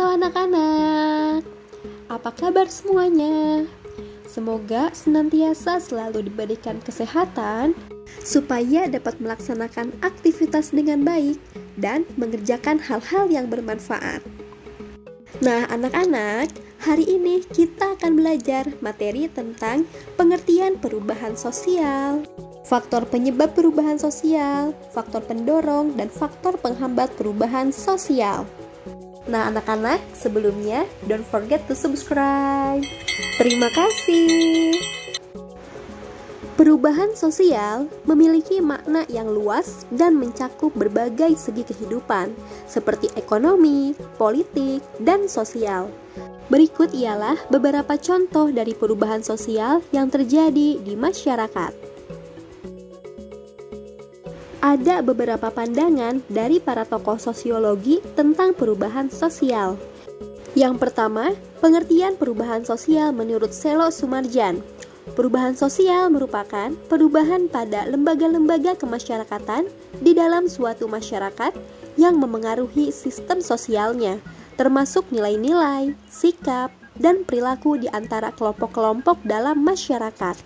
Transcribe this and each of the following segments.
anak-anak, apa kabar semuanya? Semoga senantiasa selalu diberikan kesehatan supaya dapat melaksanakan aktivitas dengan baik dan mengerjakan hal-hal yang bermanfaat. Nah, anak-anak, hari ini kita akan belajar materi tentang pengertian perubahan sosial, faktor penyebab perubahan sosial, faktor pendorong, dan faktor penghambat perubahan sosial. Nah, anak-anak, sebelumnya don't forget to subscribe. Terima kasih. Perubahan sosial memiliki makna yang luas dan mencakup berbagai segi kehidupan, seperti ekonomi, politik, dan sosial. Berikut ialah beberapa contoh dari perubahan sosial yang terjadi di masyarakat. Ada beberapa pandangan dari para tokoh sosiologi tentang perubahan sosial. Yang pertama, pengertian perubahan sosial menurut Selo Sumarjan. Perubahan sosial merupakan perubahan pada lembaga-lembaga kemasyarakatan di dalam suatu masyarakat yang memengaruhi sistem sosialnya, termasuk nilai-nilai, sikap, dan perilaku di antara kelompok-kelompok dalam masyarakat.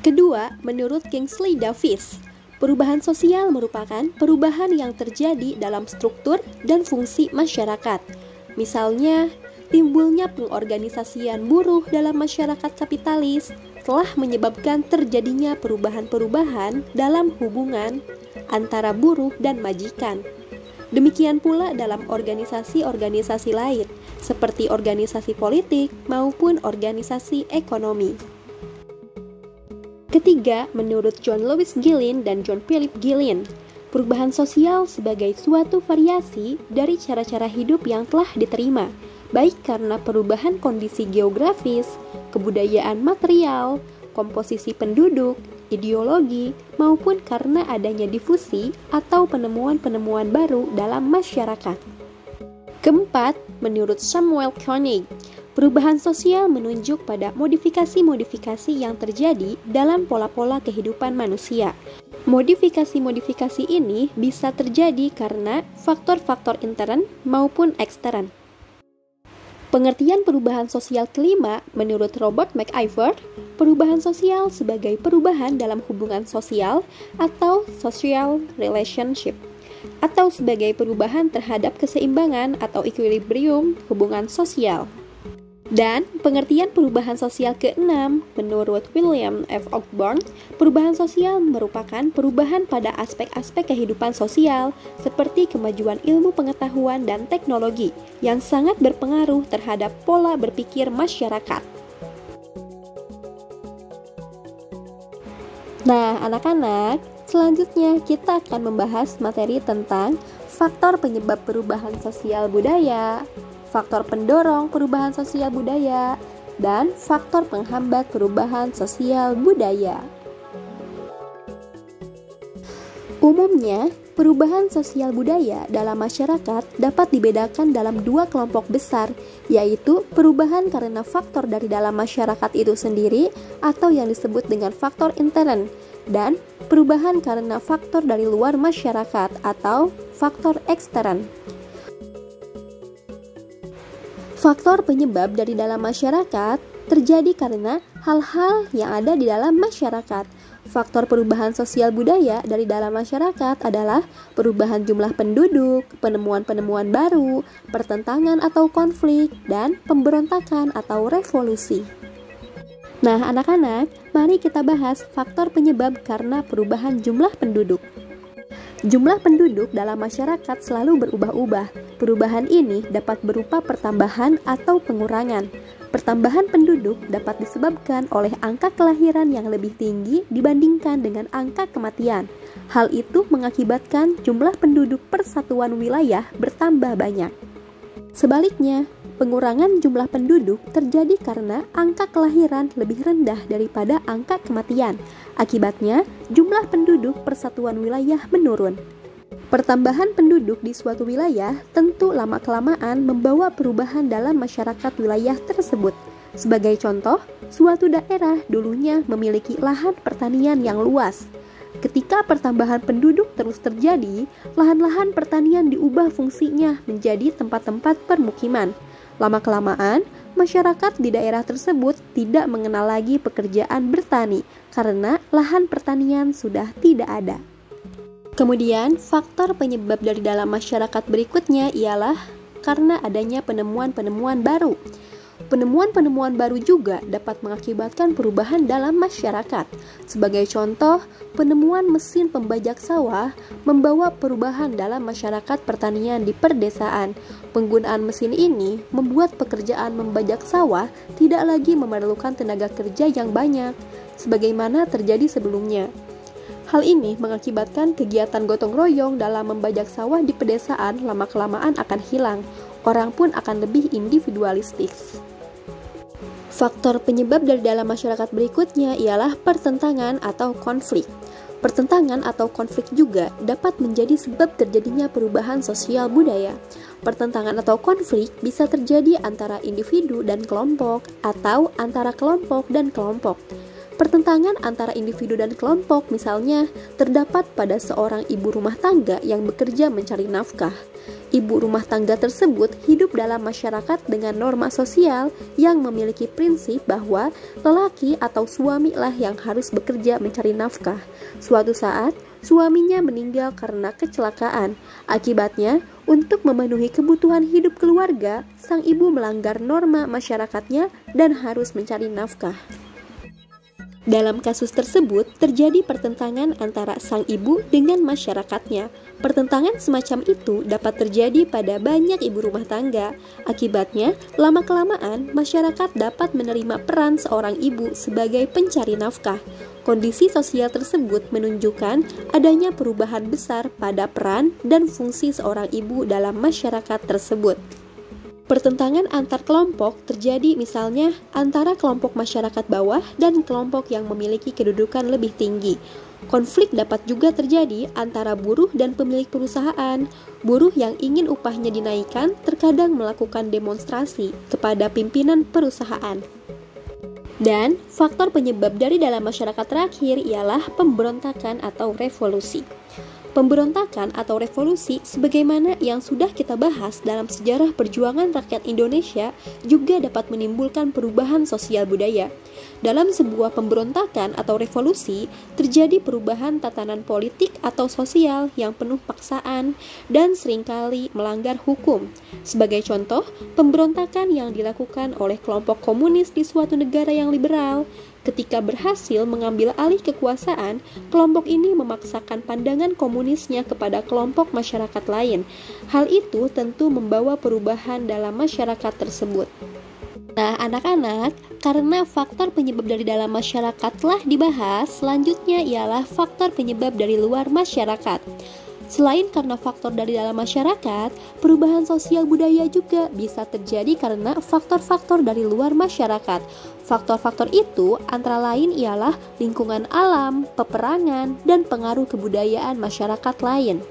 Kedua, menurut Kingsley Davis, perubahan sosial merupakan perubahan yang terjadi dalam struktur dan fungsi masyarakat. Misalnya, timbulnya pengorganisasian buruh dalam masyarakat kapitalis telah menyebabkan terjadinya perubahan-perubahan dalam hubungan antara buruh dan majikan. Demikian pula dalam organisasi-organisasi lain, seperti organisasi politik maupun organisasi ekonomi. Ketiga, menurut John Lewis Gillin dan John Philip Gillin, perubahan sosial sebagai suatu variasi dari cara-cara hidup yang telah diterima, baik karena perubahan kondisi geografis, kebudayaan material, komposisi penduduk, ideologi, maupun karena adanya difusi atau penemuan-penemuan baru dalam masyarakat. Keempat, menurut Samuel Koenig, perubahan sosial menunjuk pada modifikasi-modifikasi yang terjadi dalam pola-pola kehidupan manusia. Modifikasi-modifikasi ini bisa terjadi karena faktor-faktor intern maupun ekstern. Pengertian perubahan sosial kelima, menurut Robert McIver, perubahan sosial sebagai perubahan dalam hubungan sosial atau social relationship, atau sebagai perubahan terhadap keseimbangan atau equilibrium hubungan sosial. Dan pengertian perubahan sosial keenam, menurut William F. Ogburn, perubahan sosial merupakan perubahan pada aspek-aspek kehidupan sosial seperti kemajuan ilmu pengetahuan dan teknologi yang sangat berpengaruh terhadap pola berpikir masyarakat. Nah, anak-anak, selanjutnya kita akan membahas materi tentang faktor penyebab perubahan sosial budaya, faktor pendorong perubahan sosial budaya, dan faktor penghambat perubahan sosial budaya. Umumnya, perubahan sosial budaya dalam masyarakat dapat dibedakan dalam dua kelompok besar, yaitu perubahan karena faktor dari dalam masyarakat itu sendiri atau yang disebut dengan faktor intern, dan perubahan karena faktor dari luar masyarakat atau faktor ekstern. Faktor penyebab dari dalam masyarakat terjadi karena hal-hal yang ada di dalam masyarakat. Faktor perubahan sosial budaya dari dalam masyarakat adalah perubahan jumlah penduduk, penemuan-penemuan baru, pertentangan atau konflik, dan pemberontakan atau revolusi. Nah, anak-anak, mari kita bahas faktor penyebab karena perubahan jumlah penduduk. Jumlah penduduk dalam masyarakat selalu berubah-ubah. Perubahan ini dapat berupa pertambahan atau pengurangan. Pertambahan penduduk dapat disebabkan oleh angka kelahiran yang lebih tinggi dibandingkan dengan angka kematian. Hal itu mengakibatkan jumlah penduduk per satuan wilayah bertambah banyak. Sebaliknya, pengurangan jumlah penduduk terjadi karena angka kelahiran lebih rendah daripada angka kematian. Akibatnya, jumlah penduduk per satuan wilayah menurun. Pertambahan penduduk di suatu wilayah tentu lama-kelamaan membawa perubahan dalam masyarakat wilayah tersebut. Sebagai contoh, suatu daerah dulunya memiliki lahan pertanian yang luas. Ketika pertambahan penduduk terus terjadi, lahan-lahan pertanian diubah fungsinya menjadi tempat-tempat permukiman. Lama-kelamaan, masyarakat di daerah tersebut tidak mengenal lagi pekerjaan bertani karena lahan pertanian sudah tidak ada. Kemudian, faktor penyebab dari dalam masyarakat berikutnya ialah karena adanya penemuan-penemuan baru. Penemuan-penemuan baru juga dapat mengakibatkan perubahan dalam masyarakat. Sebagai contoh, penemuan mesin pembajak sawah membawa perubahan dalam masyarakat pertanian di perdesaan. Penggunaan mesin ini membuat pekerjaan membajak sawah tidak lagi memerlukan tenaga kerja yang banyak, sebagaimana terjadi sebelumnya. Hal ini mengakibatkan kegiatan gotong royong dalam membajak sawah di pedesaan lama-kelamaan akan hilang. Orang pun akan lebih individualistis. Faktor penyebab dari dalam masyarakat berikutnya ialah pertentangan atau konflik. Pertentangan atau konflik juga dapat menjadi sebab terjadinya perubahan sosial budaya. Pertentangan atau konflik bisa terjadi antara individu dan kelompok atau antara kelompok dan kelompok. Pertentangan antara individu dan kelompok misalnya terdapat pada seorang ibu rumah tangga yang bekerja mencari nafkah. Ibu rumah tangga tersebut hidup dalam masyarakat dengan norma sosial yang memiliki prinsip bahwa lelaki atau suamilah yang harus bekerja mencari nafkah. Suatu saat, suaminya meninggal karena kecelakaan. Akibatnya, untuk memenuhi kebutuhan hidup keluarga, sang ibu melanggar norma masyarakatnya dan harus mencari nafkah. Dalam kasus tersebut, terjadi pertentangan antara sang ibu dengan masyarakatnya. Pertentangan semacam itu dapat terjadi pada banyak ibu rumah tangga. Akibatnya, lama-kelamaan masyarakat dapat menerima peran seorang ibu sebagai pencari nafkah. Kondisi sosial tersebut menunjukkan adanya perubahan besar pada peran dan fungsi seorang ibu dalam masyarakat tersebut. Pertentangan antar kelompok terjadi misalnya antara kelompok masyarakat bawah dan kelompok yang memiliki kedudukan lebih tinggi. Konflik dapat juga terjadi antara buruh dan pemilik perusahaan. Buruh yang ingin upahnya dinaikkan terkadang melakukan demonstrasi kepada pimpinan perusahaan. Dan faktor penyebab dari dalam masyarakat terakhir ialah pemberontakan atau revolusi. Pemberontakan atau revolusi sebagaimana yang sudah kita bahas dalam sejarah perjuangan rakyat Indonesia juga dapat menimbulkan perubahan sosial budaya. Dalam sebuah pemberontakan atau revolusi, terjadi perubahan tatanan politik atau sosial yang penuh paksaan dan seringkali melanggar hukum. Sebagai contoh, pemberontakan yang dilakukan oleh kelompok komunis di suatu negara yang liberal. Ketika berhasil mengambil alih kekuasaan, kelompok ini memaksakan pandangan komunisnya kepada kelompok masyarakat lain. Hal itu tentu membawa perubahan dalam masyarakat tersebut. Nah, anak-anak, karena faktor penyebab dari dalam masyarakat telah dibahas, selanjutnya ialah faktor penyebab dari luar masyarakat. Selain karena faktor dari dalam masyarakat, perubahan sosial budaya juga bisa terjadi karena faktor-faktor dari luar masyarakat. Faktor-faktor itu antara lain ialah lingkungan alam, peperangan, dan pengaruh kebudayaan masyarakat lain.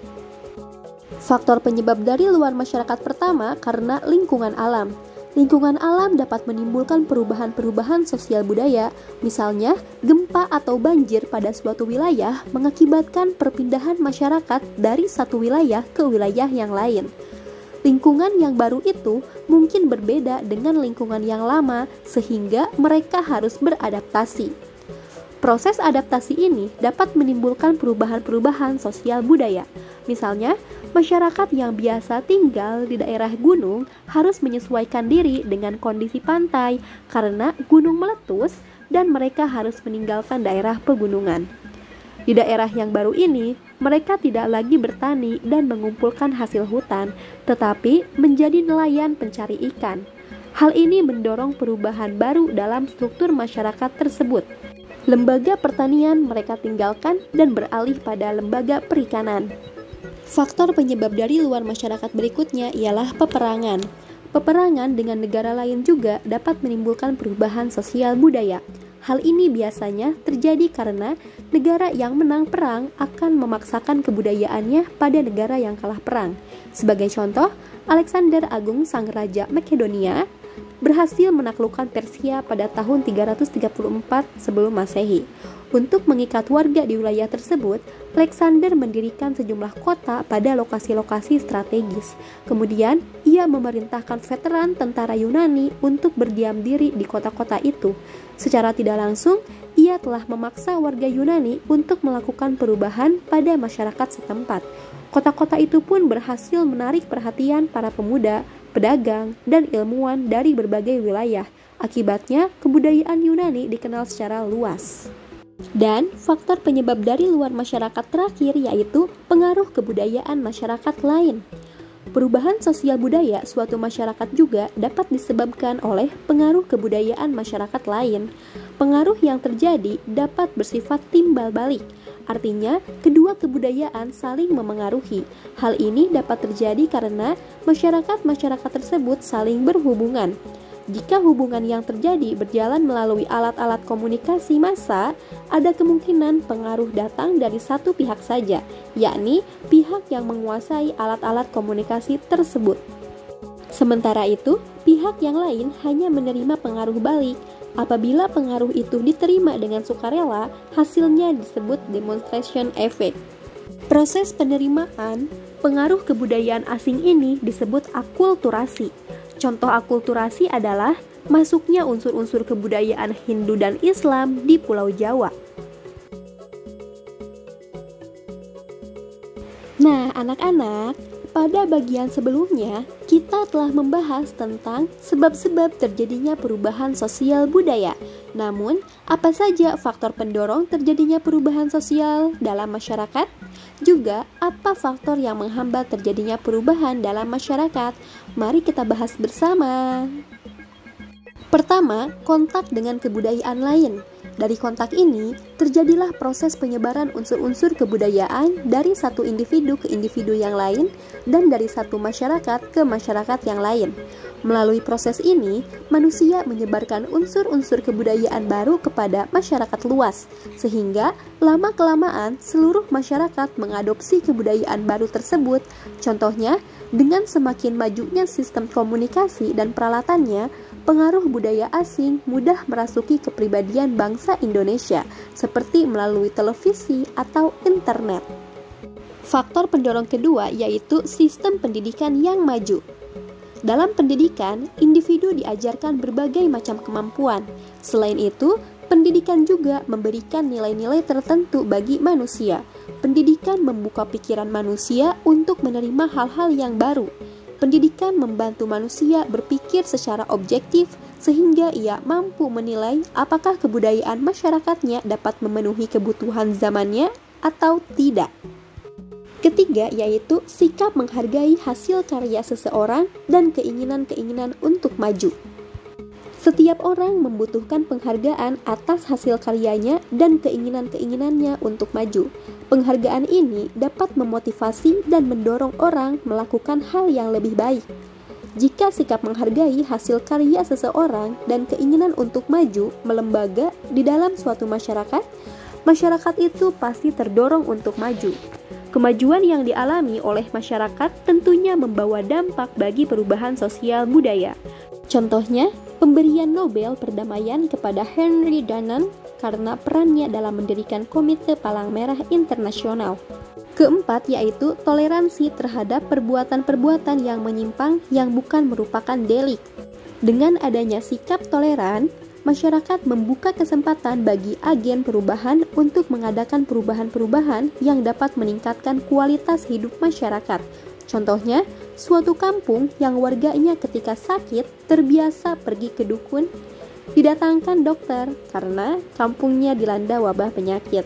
Faktor penyebab dari luar masyarakat pertama karena lingkungan alam. Lingkungan alam dapat menimbulkan perubahan-perubahan sosial budaya, misalnya gempa atau banjir pada suatu wilayah mengakibatkan perpindahan masyarakat dari satu wilayah ke wilayah yang lain. Lingkungan yang baru itu mungkin berbeda dengan lingkungan yang lama, sehingga mereka harus beradaptasi. Proses adaptasi ini dapat menimbulkan perubahan-perubahan sosial budaya. Misalnya, masyarakat yang biasa tinggal di daerah gunung harus menyesuaikan diri dengan kondisi pantai karena gunung meletus dan mereka harus meninggalkan daerah pegunungan. Di daerah yang baru ini, mereka tidak lagi bertani dan mengumpulkan hasil hutan, tetapi menjadi nelayan pencari ikan. Hal ini mendorong perubahan baru dalam struktur masyarakat tersebut. Lembaga pertanian mereka tinggalkan dan beralih pada lembaga perikanan. Faktor penyebab dari luar masyarakat berikutnya ialah peperangan. Peperangan dengan negara lain juga dapat menimbulkan perubahan sosial budaya. Hal ini biasanya terjadi karena negara yang menang perang akan memaksakan kebudayaannya pada negara yang kalah perang. Sebagai contoh, Alexander Agung sang raja Makedonia berhasil menaklukkan Persia pada tahun 334 sebelum Masehi. Untuk mengikat warga di wilayah tersebut, Alexander mendirikan sejumlah kota pada lokasi-lokasi strategis. Kemudian, ia memerintahkan veteran tentara Yunani untuk berdiam diri di kota-kota itu. Secara tidak langsung, ia telah memaksa warga Yunani untuk melakukan perubahan pada masyarakat setempat. Kota-kota itu pun berhasil menarik perhatian para pemuda, pedagang, dan ilmuwan dari berbagai wilayah. Akibatnya, kebudayaan Yunani dikenal secara luas. Dan faktor penyebab dari luar masyarakat terakhir yaitu pengaruh kebudayaan masyarakat lain. Perubahan sosial budaya suatu masyarakat juga dapat disebabkan oleh pengaruh kebudayaan masyarakat lain. Pengaruh yang terjadi dapat bersifat timbal balik. Artinya, kedua kebudayaan saling memengaruhi. Hal ini dapat terjadi karena masyarakat-masyarakat tersebut saling berhubungan. Jika hubungan yang terjadi berjalan melalui alat-alat komunikasi massa, ada kemungkinan pengaruh datang dari satu pihak saja, yakni pihak yang menguasai alat-alat komunikasi tersebut. Sementara itu, pihak yang lain hanya menerima pengaruh balik. Apabila pengaruh itu diterima dengan sukarela, hasilnya disebut demonstration effect. Proses penerimaan pengaruh kebudayaan asing ini disebut akulturasi. Contoh akulturasi adalah masuknya unsur-unsur kebudayaan Hindu dan Islam di Pulau Jawa. Nah, anak-anak, pada bagian sebelumnya kita telah membahas tentang sebab-sebab terjadinya perubahan sosial budaya. Namun, apa saja faktor pendorong terjadinya perubahan sosial dalam masyarakat? Juga, apa faktor yang menghambat terjadinya perubahan dalam masyarakat? Mari kita bahas bersama. Pertama, kontak dengan kebudayaan lain. Dari kontak ini, terjadilah proses penyebaran unsur-unsur kebudayaan dari satu individu ke individu yang lain dan dari satu masyarakat ke masyarakat yang lain. Melalui proses ini, manusia menyebarkan unsur-unsur kebudayaan baru kepada masyarakat luas, sehingga lama-kelamaan seluruh masyarakat mengadopsi kebudayaan baru tersebut. Contohnya, dengan semakin majunya sistem komunikasi dan peralatannya, pengaruh budaya asing mudah merasuki kepribadian bangsa Indonesia, seperti melalui televisi atau internet. Faktor pendorong kedua yaitu sistem pendidikan yang maju. Dalam pendidikan, individu diajarkan berbagai macam kemampuan. Selain itu, pendidikan juga memberikan nilai-nilai tertentu bagi manusia. Pendidikan membuka pikiran manusia untuk menerima hal-hal yang baru. Pendidikan membantu manusia berpikir secara objektif sehingga ia mampu menilai apakah kebudayaan masyarakatnya dapat memenuhi kebutuhan zamannya atau tidak. Ketiga yaitu sikap menghargai hasil karya seseorang dan keinginan-keinginan untuk maju. Setiap orang membutuhkan penghargaan atas hasil karyanya dan keinginan-keinginannya untuk maju. Penghargaan ini dapat memotivasi dan mendorong orang melakukan hal yang lebih baik. Jika sikap menghargai hasil karya seseorang dan keinginan untuk maju melembaga di dalam suatu masyarakat, masyarakat itu pasti terdorong untuk maju. Kemajuan yang dialami oleh masyarakat tentunya membawa dampak bagi perubahan sosial budaya. Contohnya, pemberian Nobel Perdamaian kepada Henry Dunant karena perannya dalam mendirikan Komite Palang Merah Internasional. Keempat yaitu toleransi terhadap perbuatan-perbuatan yang menyimpang yang bukan merupakan delik. Dengan adanya sikap toleran, masyarakat membuka kesempatan bagi agen perubahan untuk mengadakan perubahan-perubahan yang dapat meningkatkan kualitas hidup masyarakat. Contohnya, suatu kampung yang warganya ketika sakit terbiasa pergi ke dukun, didatangkan dokter karena kampungnya dilanda wabah penyakit.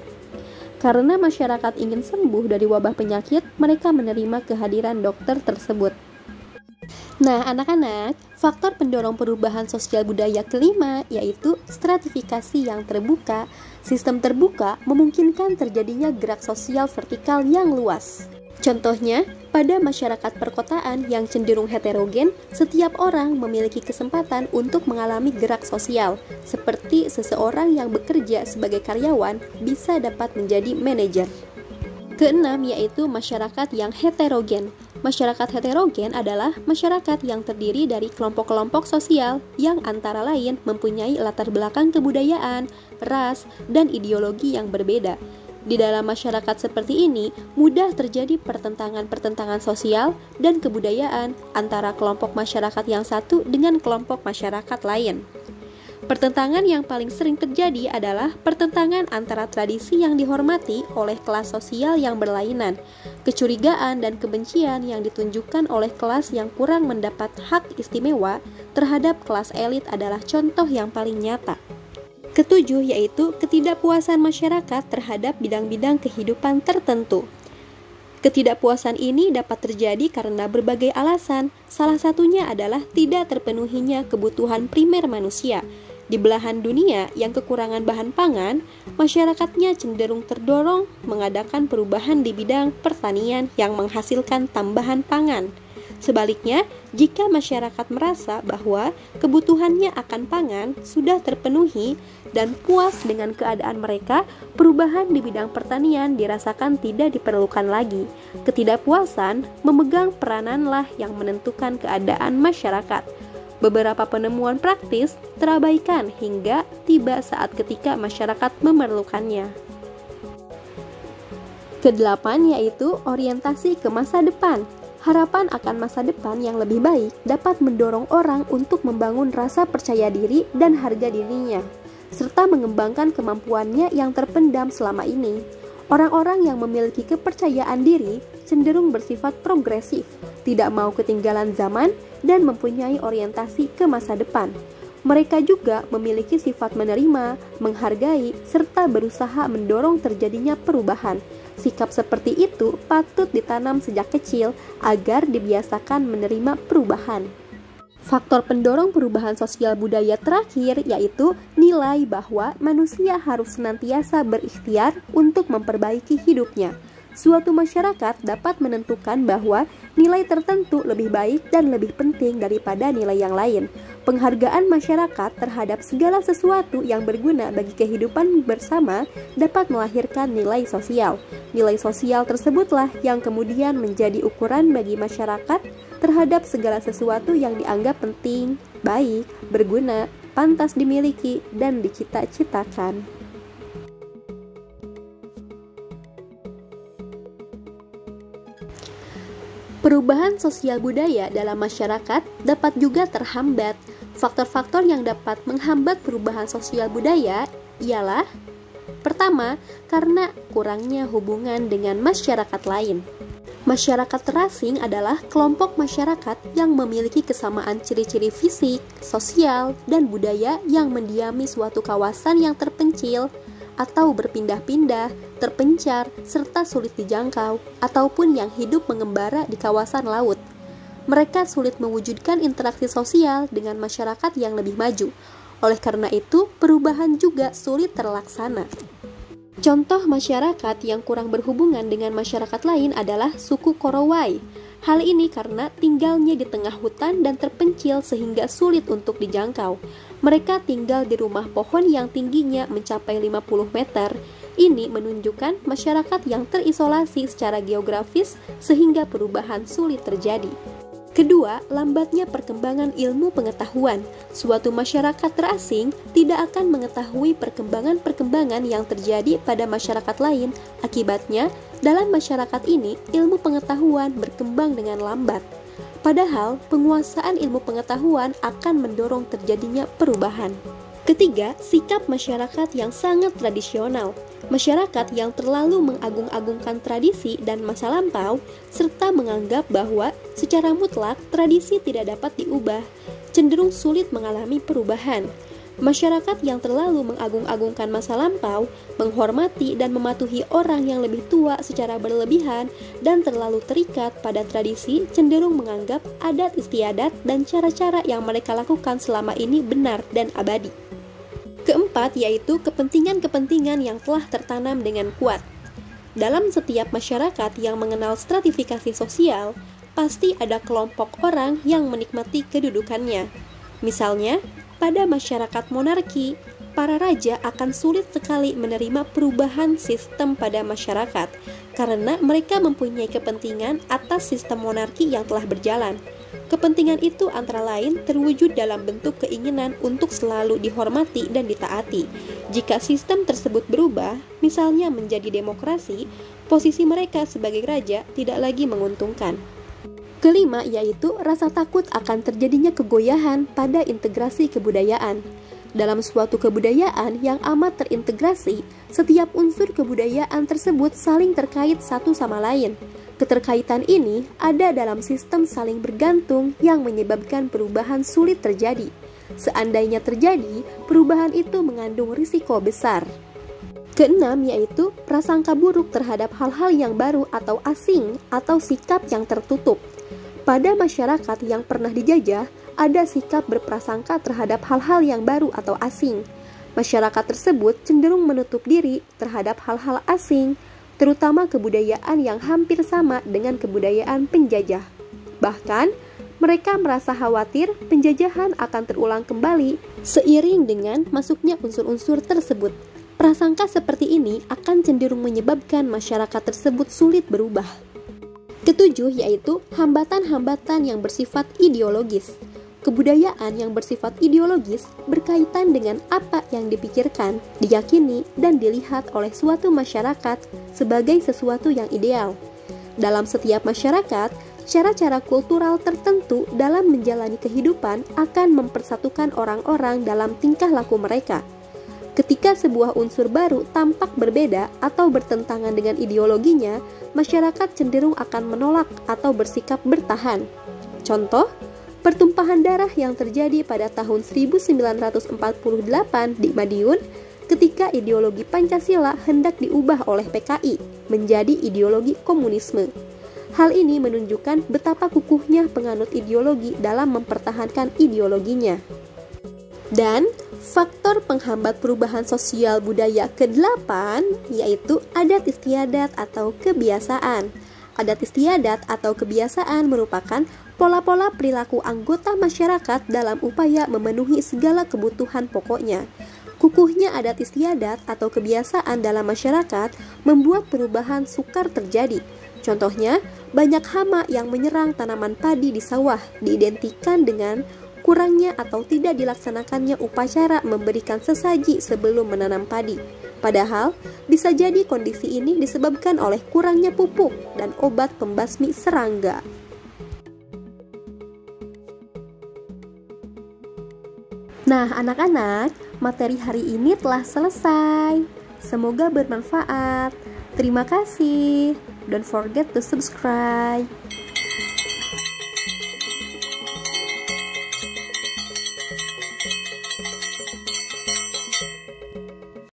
Karena masyarakat ingin sembuh dari wabah penyakit, mereka menerima kehadiran dokter tersebut. Nah, anak-anak, faktor pendorong perubahan sosial budaya kelima yaitu stratifikasi yang terbuka. Sistem terbuka memungkinkan terjadinya gerak sosial vertikal yang luas. Contohnya, pada masyarakat perkotaan yang cenderung heterogen, setiap orang memiliki kesempatan untuk mengalami gerak sosial, seperti seseorang yang bekerja sebagai karyawan bisa dapat menjadi manajer. Keenam yaitu masyarakat yang heterogen. Masyarakat heterogen adalah masyarakat yang terdiri dari kelompok-kelompok sosial yang antara lain mempunyai latar belakang kebudayaan, ras, dan ideologi yang berbeda. Di dalam masyarakat seperti ini, mudah terjadi pertentangan-pertentangan sosial dan kebudayaan antara kelompok masyarakat yang satu dengan kelompok masyarakat lain. Pertentangan yang paling sering terjadi adalah pertentangan antara tradisi yang dihormati oleh kelas sosial yang berlainan, kecurigaan dan kebencian yang ditunjukkan oleh kelas yang kurang mendapat hak istimewa terhadap kelas elit adalah contoh yang paling nyata. Ketujuh yaitu ketidakpuasan masyarakat terhadap bidang-bidang kehidupan tertentu. Ketidakpuasan ini dapat terjadi karena berbagai alasan, salah satunya adalah tidak terpenuhinya kebutuhan primer manusia. Di belahan dunia yang kekurangan bahan pangan, masyarakatnya cenderung terdorong mengadakan perubahan di bidang pertanian yang menghasilkan tambahan pangan. Sebaliknya, jika masyarakat merasa bahwa kebutuhannya akan pangan sudah terpenuhi dan puas dengan keadaan mereka, perubahan di bidang pertanian dirasakan tidak diperlukan lagi. Ketidakpuasan memegang perananlah yang menentukan keadaan masyarakat. Beberapa penemuan praktis terabaikan hingga tiba saat ketika masyarakat memerlukannya. Kedelapan yaitu orientasi ke masa depan. Harapan akan masa depan yang lebih baik dapat mendorong orang untuk membangun rasa percaya diri dan harga dirinya, serta mengembangkan kemampuannya yang terpendam selama ini. Orang-orang yang memiliki kepercayaan diri cenderung bersifat progresif, tidak mau ketinggalan zaman, dan mempunyai orientasi ke masa depan. Mereka juga memiliki sifat menerima, menghargai, serta berusaha mendorong terjadinya perubahan. Sikap seperti itu patut ditanam sejak kecil agar dibiasakan menerima perubahan. Faktor pendorong perubahan sosial budaya terakhir yaitu nilai bahwa manusia harus senantiasa berikhtiar untuk memperbaiki hidupnya. Suatu masyarakat dapat menentukan bahwa nilai tertentu lebih baik dan lebih penting daripada nilai yang lain. Penghargaan masyarakat terhadap segala sesuatu yang berguna bagi kehidupan bersama dapat melahirkan nilai sosial. Nilai sosial tersebutlah yang kemudian menjadi ukuran bagi masyarakat terhadap segala sesuatu yang dianggap penting, baik, berguna, pantas dimiliki, dan dicita-citakan. Perubahan sosial budaya dalam masyarakat dapat juga terhambat. Faktor-faktor yang dapat menghambat perubahan sosial budaya ialah: pertama, karena kurangnya hubungan dengan masyarakat lain. Masyarakat terasing adalah kelompok masyarakat yang memiliki kesamaan ciri-ciri fisik, sosial, dan budaya yang mendiami suatu kawasan yang terpencil atau berpindah-pindah, terpencar, serta sulit dijangkau, ataupun yang hidup mengembara di kawasan laut. Mereka sulit mewujudkan interaksi sosial dengan masyarakat yang lebih maju. Oleh karena itu, perubahan juga sulit terlaksana. Contoh masyarakat yang kurang berhubungan dengan masyarakat lain adalah suku Korowai. Hal ini karena tinggalnya di tengah hutan dan terpencil sehingga sulit untuk dijangkau. Mereka tinggal di rumah pohon yang tingginya mencapai 50 meter. Ini menunjukkan masyarakat yang terisolasi secara geografis sehingga perubahan sulit terjadi. Kedua, lambatnya perkembangan ilmu pengetahuan. Suatu masyarakat terasing tidak akan mengetahui perkembangan-perkembangan yang terjadi pada masyarakat lain. Akibatnya, dalam masyarakat ini, ilmu pengetahuan berkembang dengan lambat. Padahal, penguasaan ilmu pengetahuan akan mendorong terjadinya perubahan. Ketiga, sikap masyarakat yang sangat tradisional. Masyarakat yang terlalu mengagung-agungkan tradisi dan masa lampau, serta menganggap bahwa secara mutlak tradisi tidak dapat diubah, cenderung sulit mengalami perubahan. Masyarakat yang terlalu mengagung-agungkan masa lampau, menghormati dan mematuhi orang yang lebih tua secara berlebihan, dan terlalu terikat pada tradisi, cenderung menganggap adat istiadat dan cara-cara yang mereka lakukan selama ini benar dan abadi. Keempat, yaitu kepentingan-kepentingan yang telah tertanam dengan kuat. Dalam setiap masyarakat yang mengenal stratifikasi sosial, pasti ada kelompok orang yang menikmati kedudukannya. Misalnya, pada masyarakat monarki, para raja akan sulit sekali menerima perubahan sistem pada masyarakat karena mereka mempunyai kepentingan atas sistem monarki yang telah berjalan. Kepentingan itu antara lain terwujud dalam bentuk keinginan untuk selalu dihormati dan ditaati. Jika sistem tersebut berubah, misalnya menjadi demokrasi, posisi mereka sebagai raja tidak lagi menguntungkan. Kelima, yaitu rasa takut akan terjadinya kegoyahan pada integrasi kebudayaan. Dalam suatu kebudayaan yang amat terintegrasi, setiap unsur kebudayaan tersebut saling terkait satu sama lain. Keterkaitan ini ada dalam sistem saling bergantung yang menyebabkan perubahan sulit terjadi. Seandainya terjadi, perubahan itu mengandung risiko besar. Keenam, yaitu prasangka buruk terhadap hal-hal yang baru atau asing atau sikap yang tertutup. Pada masyarakat yang pernah dijajah, ada sikap berprasangka terhadap hal-hal yang baru atau asing. Masyarakat tersebut cenderung menutup diri terhadap hal-hal asing, terutama kebudayaan yang hampir sama dengan kebudayaan penjajah. Bahkan, mereka merasa khawatir penjajahan akan terulang kembali seiring dengan masuknya unsur-unsur tersebut. Prasangka seperti ini akan cenderung menyebabkan masyarakat tersebut sulit berubah. Ketujuh, yaitu hambatan-hambatan yang bersifat ideologis. Kebudayaan yang bersifat ideologis berkaitan dengan apa yang dipikirkan, diyakini, dan dilihat oleh suatu masyarakat sebagai sesuatu yang ideal. Dalam setiap masyarakat, cara-cara kultural tertentu dalam menjalani kehidupan akan mempersatukan orang-orang dalam tingkah laku mereka. Ketika sebuah unsur baru tampak berbeda atau bertentangan dengan ideologinya, masyarakat cenderung akan menolak atau bersikap bertahan. Contoh, pertumpahan darah yang terjadi pada tahun 1948 di Madiun ketika ideologi Pancasila hendak diubah oleh PKI menjadi ideologi komunisme. Hal ini menunjukkan betapa kukuhnya penganut ideologi dalam mempertahankan ideologinya. Dan faktor penghambat perubahan sosial budaya ke-8 yaitu adat istiadat atau kebiasaan. Adat istiadat atau kebiasaan merupakan pola-pola perilaku anggota masyarakat dalam upaya memenuhi segala kebutuhan pokoknya. Kukuhnya adat istiadat atau kebiasaan dalam masyarakat membuat perubahan sukar terjadi. Contohnya, banyak hama yang menyerang tanaman padi di sawah diidentikan dengan kurangnya atau tidak dilaksanakannya upacara memberikan sesaji sebelum menanam padi. Padahal, bisa jadi kondisi ini disebabkan oleh kurangnya pupuk dan obat pembasmi serangga. Nah, anak-anak, materi hari ini telah selesai. Semoga bermanfaat. Terima kasih. Don't forget to subscribe.